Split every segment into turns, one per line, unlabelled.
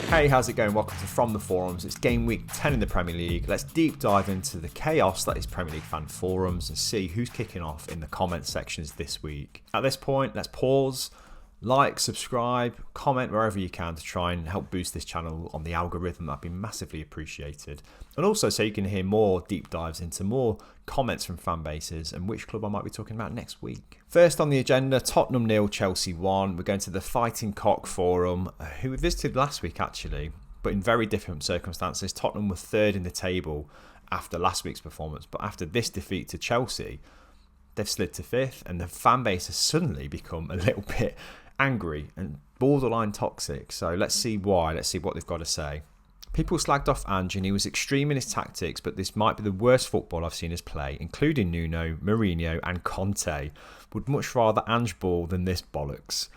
Hey, how's it going? Welcome to From the Forums. It's game week 10 in the Premier League. Let's deep dive into the chaos that is Premier League fan forums and see who's kicking off in the comment sections this week. At this point, let's pause, like, subscribe, comment wherever you can to try and help boost this channel on the algorithm. That'd be massively appreciated. And also so you can hear more deep dives into more comments from fan bases and which club I might be talking about next week. First on the agenda, Tottenham 0, Chelsea 1. We're going to the Fighting Cock forum, who we visited last week actually, but in very different circumstances. Tottenham were third in the table after last week's performance, but after this defeat to Chelsea, they've slid to fifth, and the fan base has suddenly become a little bit angry and borderline toxic. So let's see why. Let's see what they've got to say. People slagged off Ange and he was extreme in his tactics, but this might be the worst football I've seen us play, including Nuno, Mourinho and Conte. Would much rather Ange ball than this bollocks.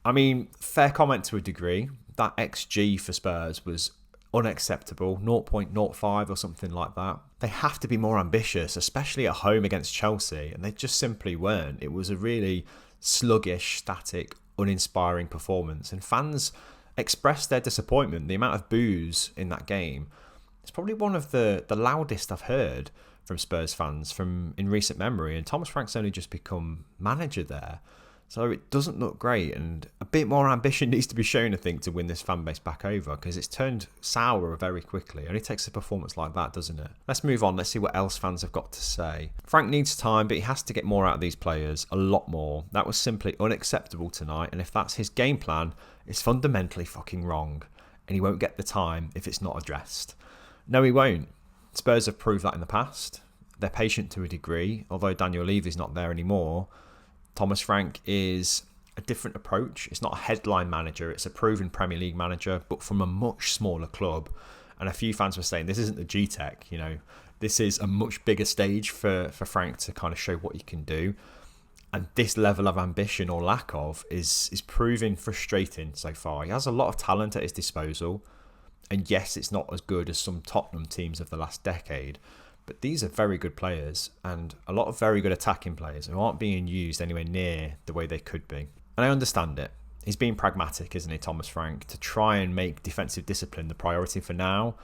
I mean, fair comment to a degree. That XG for Spurs was unacceptable, 0.05 or something like that. They have to be more ambitious, especially at home against Chelsea, and they just simply weren't. It was a really sluggish, static, uninspiring performance, and fans expressed their disappointment. The amount of boos in that game, it's probably one of the loudest I've heard from Spurs fans in recent memory, and Thomas Frank's only just become manager there. So it doesn't look great, and a bit more ambition needs to be shown, I think, to win this fan base back over, because it's turned sour very quickly. It only takes a performance like that, doesn't it? Let's move on. Let's see what else fans have got to say. Frank needs time, but he has to get more out of these players, a lot more. That was simply unacceptable tonight, and if that's his game plan, it's fundamentally fucking wrong, and he won't get the time if it's not addressed. No, he won't. Spurs have proved that in the past. They're patient to a degree, although Daniel Levy's not there anymore. Thomas Frank is a different approach. It's not a headline manager. It's a proven Premier League manager, but from a much smaller club. And a few fans were saying this isn't the G-Tech, you know. This is a much bigger stage for Frank to kind of show what he can do. And this level of ambition or lack of is proving frustrating so far. He has a lot of talent at his disposal. And yes, it's not as good as some Tottenham teams of the last decade. But these are very good players and a lot of very good attacking players who aren't being used anywhere near the way they could be. And I understand it. He's being pragmatic, isn't he, Thomas Frank, to try and make defensive discipline the priority for now.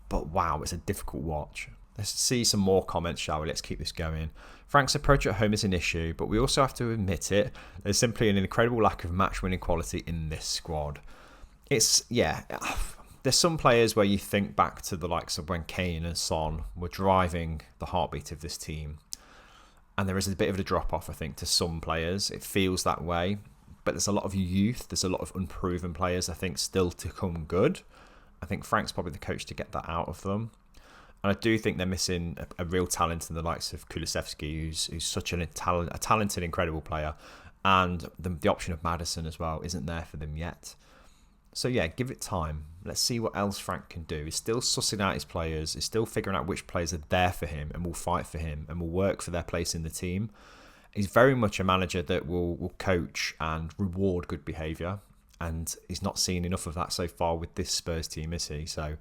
But wow, it's a difficult watch. Let's see some more comments, shall we? Let's keep this going. Frank's approach at home is an issue, but we also have to admit it. There's simply an incredible lack of match-winning quality in this squad. There's some players where you think back to the likes of when Kane and Son were driving the heartbeat of this team. And there is a bit of a drop-off, I think, to some players. It feels that way. But there's a lot of youth. There's a lot of unproven players, I think, still to come good. I think Frank's probably the coach to get that out of them. And I do think they're missing a real talent in the likes of Kulusevski, who's such a talented, incredible player. And the option of Maddison as well isn't there for them yet. So yeah, give it time. Let's see what else Frank can do. He's still sussing out his players. He's still figuring out which players are there for him and will fight for him and will work for their place in the team. He's very much a manager that will coach and reward good behaviour. And he's not seen enough of that so far with this Spurs team, is he? So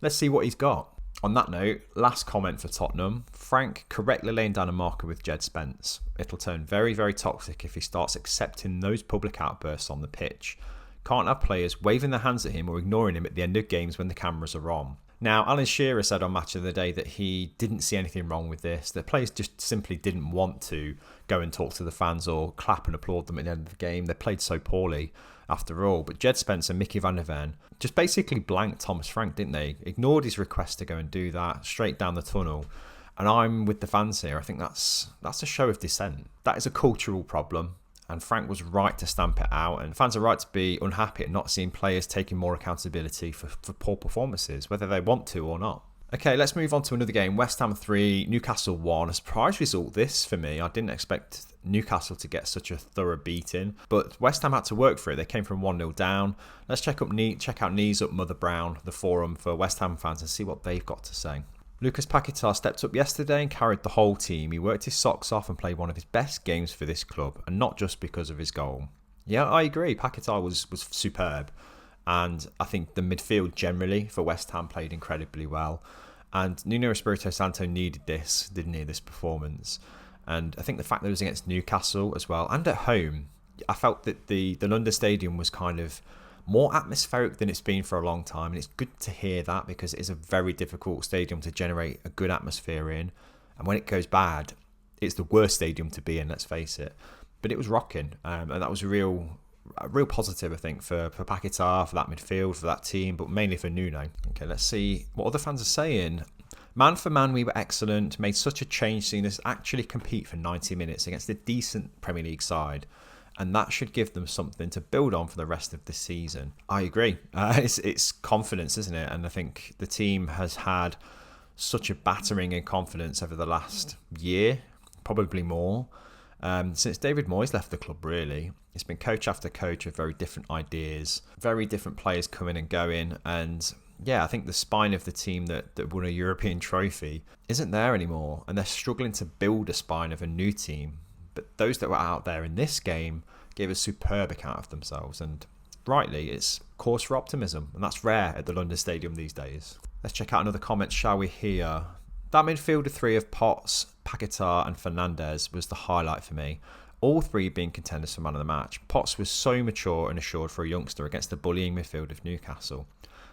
let's see what he's got. On that note, last comment for Tottenham. Frank correctly laying down a marker with Jed Spence. It'll turn very, very toxic if he starts accepting those public outbursts on the pitch. Can't have players waving their hands at him or ignoring him at the end of games when the cameras are on. Now, Alan Shearer said on Match of the Day that he didn't see anything wrong with this. The players just simply didn't want to go and talk to the fans or clap and applaud them at the end of the game. They played so poorly after all. But Jed Spence and Mickey van der Ven just basically blanked Thomas Frank, didn't they? Ignored his request to go and do that straight down the tunnel. And I'm with the fans here. I think that's a show of dissent. That is a cultural problem. And Frank was right to stamp it out. And fans are right to be unhappy at not seeing players taking more accountability for poor performances, whether they want to or not. Okay, let's move on to another game. West Ham 3, Newcastle 1. A surprise result this for me. I didn't expect Newcastle to get such a thorough beating. But West Ham had to work for it. They came from 1-0 down. Let's check out Knees Up Mother Brown, the forum for West Ham fans, and see what they've got to say. Lucas Paqueta stepped up yesterday and carried the whole team. He worked his socks off and played one of his best games for this club, and not just because of his goal. Yeah, I agree. Paqueta was superb, and I think the midfield generally for West Ham played incredibly well. And Nuno Espirito Santo needed this, didn't he, this performance? And I think the fact that it was against Newcastle as well, and at home, I felt that the London Stadium was kind of more atmospheric than it's been for a long time. And it's good to hear that, because it is a very difficult stadium to generate a good atmosphere in. And when it goes bad, it's the worst stadium to be in, let's face it. But it was rocking, and that was a real positive, I think, for Paqueta, for that midfield, for that team, but mainly for Nuno. Okay, let's see what other fans are saying. Man for man, we were excellent. Made such a change seeing us actually compete for 90 minutes against a decent Premier League side. And that should give them something to build on for the rest of the season. I agree. It's confidence, isn't it? And I think the team has had such a battering in confidence over the last year, probably more. Since David Moyes left the club, really. It's been coach after coach with very different ideas, very different players coming and going. And yeah, I think the spine of the team that won a European trophy isn't there anymore. And they're struggling to build a spine of a new team. But those that were out there in this game gave a superb account of themselves. And rightly, it's cause for optimism. And that's rare at the London Stadium these days. Let's check out another comment, shall we, here. That midfielder three of Potts, Paqueta and Fernandes was the highlight for me. All three being contenders for man of the match. Potts was so mature and assured for a youngster against the bullying midfield of Newcastle.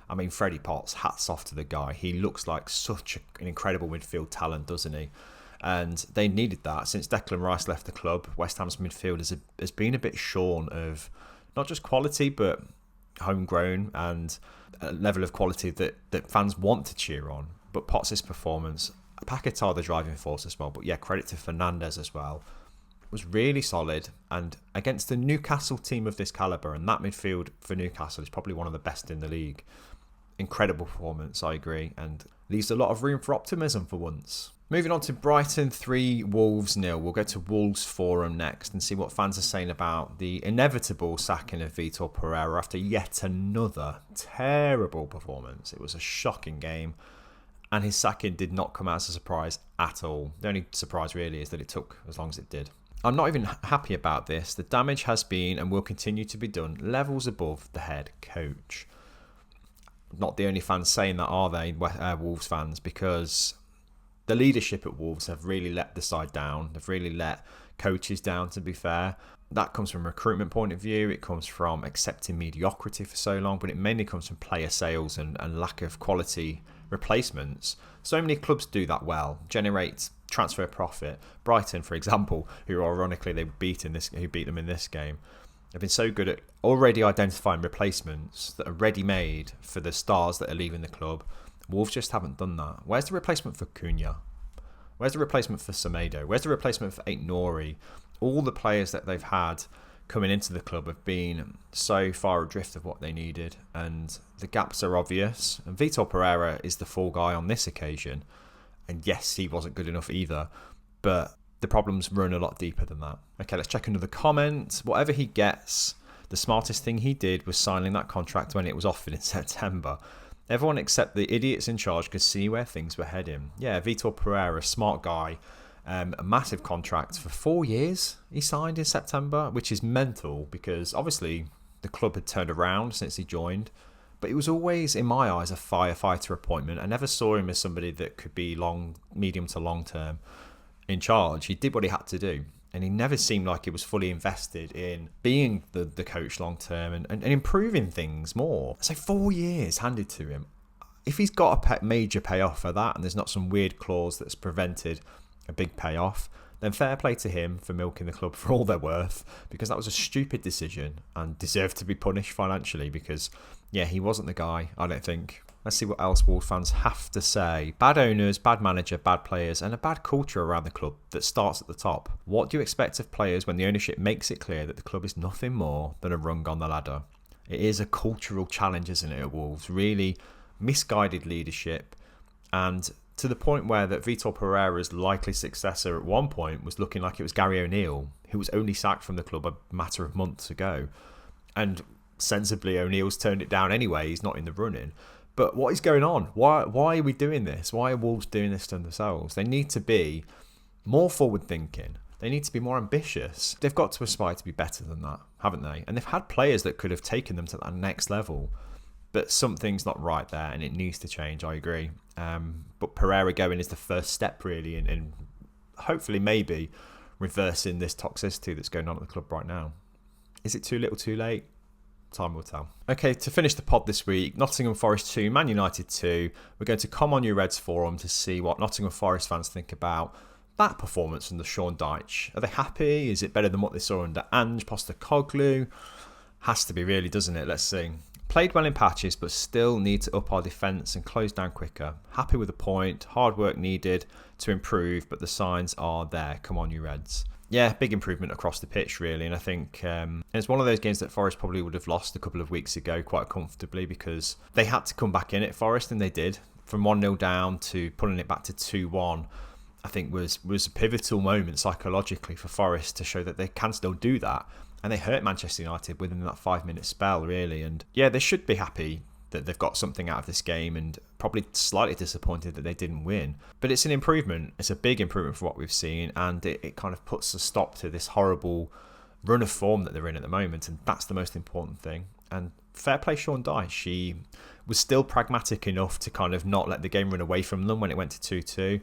I mean, Freddie Potts, hats off to the guy. He looks like such an incredible midfield talent, doesn't he? And they needed that. Since Declan Rice left the club, West Ham's midfield has been a bit shorn of not just quality, but homegrown and a level of quality that fans want to cheer on. But Potts' performance, Paqueta the driving force as well, but yeah, credit to Fernandes as well, was really solid. And against the Newcastle team of this calibre, and that midfield for Newcastle is probably one of the best in the league. Incredible performance, I agree, and leaves a lot of room for optimism for once. Moving on to Brighton 3, Wolves 0. We'll go to Wolves Forum next and see what fans are saying about the inevitable sacking of Vitor Pereira after yet another terrible performance. It was a shocking game, and his sacking did not come out as a surprise at all. The only surprise really is that it took as long as it did. I'm not even happy about this. The damage has been and will continue to be done levels above the head coach. Not the only fans saying that, are they, Wolves fans? Because the leadership at Wolves have really let the side down. They've really let coaches down, to be fair. That comes from a recruitment point of view. It comes from accepting mediocrity for so long, but it mainly comes from player sales and lack of quality replacements. So many clubs do that well, generate transfer profit. Brighton, for example, who ironically who beat them in this game, have been so good at already identifying replacements that are ready-made for the stars that are leaving the club. Wolves just haven't done that. Where's the replacement for Cunha? Where's the replacement for Semedo? Where's the replacement for Aït-Nouri? All the players that they've had coming into the club have been so far adrift of what they needed, and the gaps are obvious. And Vitor Pereira is the fall guy on this occasion. And yes, he wasn't good enough either, but the problems run a lot deeper than that. Okay, let's check another comment. Whatever he gets, the smartest thing he did was signing that contract when it was offered in September. Everyone except the idiots in charge could see where things were heading. Yeah, Vitor Pereira, smart guy, a massive contract for 4 years he signed in September, which is mental because obviously the club had turned around since he joined. But it was always, in my eyes, a firefighter appointment. I never saw him as somebody that could be medium to long term in charge. He did what he had to do. And he never seemed like he was fully invested in being the coach long term and improving things more. So 4 years handed to him. If he's got a major payoff for that and there's not some weird clause that's prevented a big payoff, then fair play to him for milking the club for all they're worth, because that was a stupid decision and deserved to be punished financially because, yeah, he wasn't the guy, I don't think. Let's see what else Wolves fans have to say. Bad owners, bad manager, bad players, and a bad culture around the club that starts at the top. What do you expect of players when the ownership makes it clear that the club is nothing more than a rung on the ladder? It is a cultural challenge, isn't it, at Wolves? Really misguided leadership, and to the point where that Vitor Pereira's likely successor at one point was looking like it was Gary O'Neill, who was only sacked from the club a matter of months ago. And sensibly, O'Neill's turned it down anyway. He's not in the running. But what is going on? Why are we doing this? Why are Wolves doing this to themselves? They need to be more forward-thinking. They need to be more ambitious. They've got to aspire to be better than that, haven't they? And they've had players that could have taken them to that next level. But something's not right there, and it needs to change, I agree. But Pereira going is the first step, really, in hopefully maybe reversing this toxicity that's going on at the club right now. Is it too little too late? Time will tell. Okay, to finish the pod this week, Nottingham Forest 2, Man United 2. We're going to come on your Reds forum to see what Nottingham Forest fans think about that performance from the Sean Dyche. Are they happy? Is it better than what they saw under Ange Postecoglou? Has to be really, doesn't it? Let's see. Played well in patches, but still need to up our defence and close down quicker. Happy with the point. Hard work needed to improve, but the signs are there. Come on, you Reds. Yeah, big improvement across the pitch, really. And I think it's one of those games that Forest probably would have lost a couple of weeks ago quite comfortably because they had to come back in at Forest, and they did. From 1-0 down to pulling it back to 2-1, I think was a pivotal moment psychologically for Forest to show that they can still do that. And they hurt Manchester United within that 5-minute spell, really. And yeah, they should be happy that they've got something out of this game and probably slightly disappointed that they didn't win. But it's an improvement. It's a big improvement for what we've seen. And it kind of puts a stop to this horrible run of form that they're in at the moment. And that's the most important thing. And fair play Sean Dyche. She was still pragmatic enough to kind of not let the game run away from them when it went to 2-2.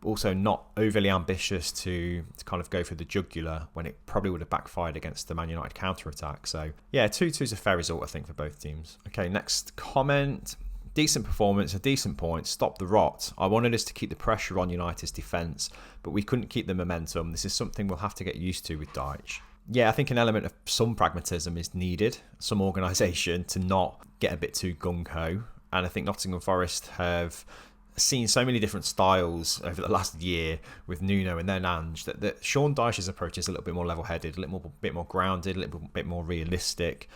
Also not overly ambitious to kind of go for the jugular when it probably would have backfired against the Man United counter-attack. So yeah, 2-2 is a fair result, I think, for both teams. Okay, next comment. Decent performance, a decent point. Stop the rot. I wanted us to keep the pressure on United's defence, but we couldn't keep the momentum. This is something we'll have to get used to with Dyche. Yeah, I think an element of some pragmatism is needed, some organisation to not get a bit too gung-ho. And I think Nottingham Forest have seen so many different styles over the last year with Nuno and then Ange that Sean Dyche's approach is a little bit more level-headed, a little bit more grounded, a little bit more realistic.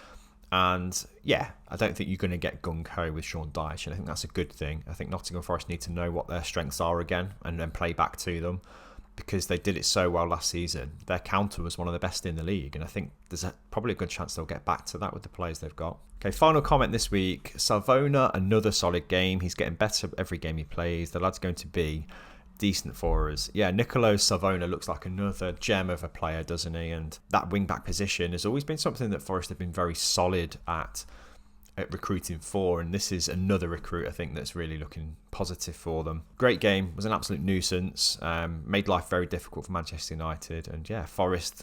And yeah, I don't think you're going to get gung-ho with Sean Dyche, and I think that's a good thing. I think Nottingham Forest need to know what their strengths are again and then play back to them, because they did it so well last season. Their counter was one of the best in the league, and I think there's probably a good chance they'll get back to that with the players they've got. Okay, final comment this week. Savona, another solid game. He's getting better every game he plays. The lad's going to be decent for us. Yeah, Nicolo Savona looks like another gem of a player, doesn't he? And that wing-back position has always been something that Forest have been very solid at recruiting for, and this is another recruit I think that's really looking positive for them. Great game, was an absolute nuisance, made life very difficult for Manchester United, and yeah, Forest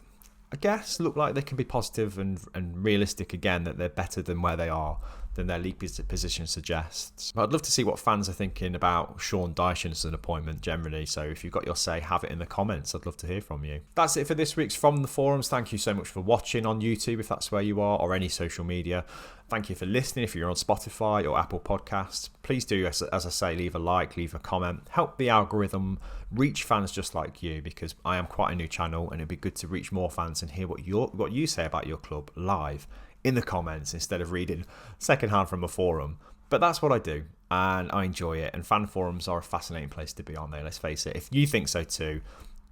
I guess look like they can be positive and realistic again, that they're better than where they are, than their league position suggests. But I'd love to see what fans are thinking about Sean Dyche as an appointment generally, so if you've got your say, have it in the comments. I'd love to hear from you. That's it for this week's From the Forums. Thank you so much for watching on YouTube if that's where you are, or any social media. Thank you for listening if you're on Spotify or Apple Podcasts. Please do, as I say, leave a like, leave a comment. Help the algorithm reach fans just like you, because I am quite a new channel and it'd be good to reach more fans and hear what you say about your club live in the comments instead of reading secondhand from a forum. But that's what I do and I enjoy it, and fan forums are a fascinating place to be on there, let's face it. If you think so too,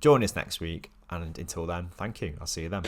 join us next week, and until then, thank you. I'll see you then.